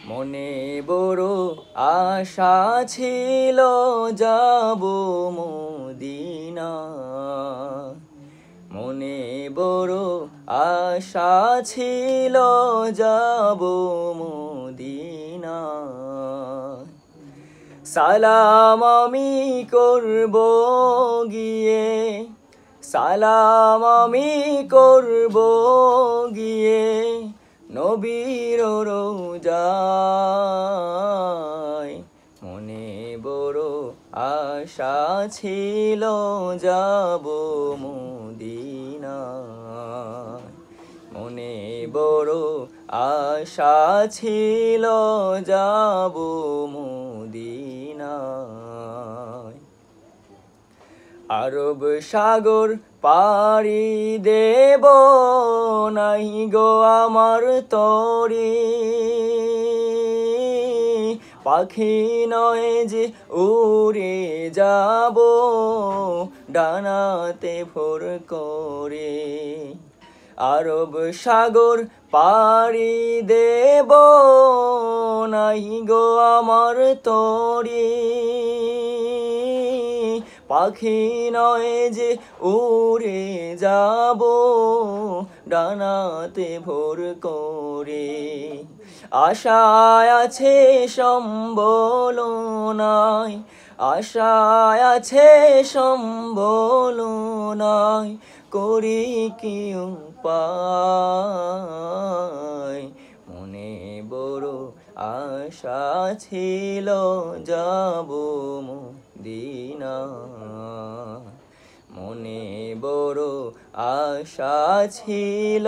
মনে বড় আশা ছিল যাব মদিনা। মনে বড় আশা ছিল যাব মদিনা। সালাম আমি করব গিয়ে, সালাম আমি করব গিয়ে নবীর রওজায়। মনে বড় আশা ছিল যাব মদিনা। মনে বড় আশা ছিল যাব মদিনা। আরব সাগর পাড়ি দেব নাই গো আমার তরে, পাখি নয় যে উড়ে যাব ডানাতে ভর করে। আরব সাগর পাড়ি দেব নাই গো আমার তরে, পাখি নয় যে উড়ে যাব ডানাতে ভোর করে। আশায় আছে সম্বল নাই, আশায় আছে সম্বল নাই, করি কি উপায়। মনে বড় আশা ছিল যাব মদিনা। মনে বড় আশা ছিল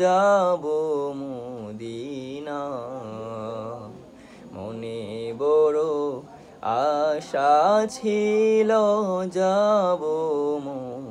যাব মদিনা। মনে বড় আশা ছিল যাব মদিনা।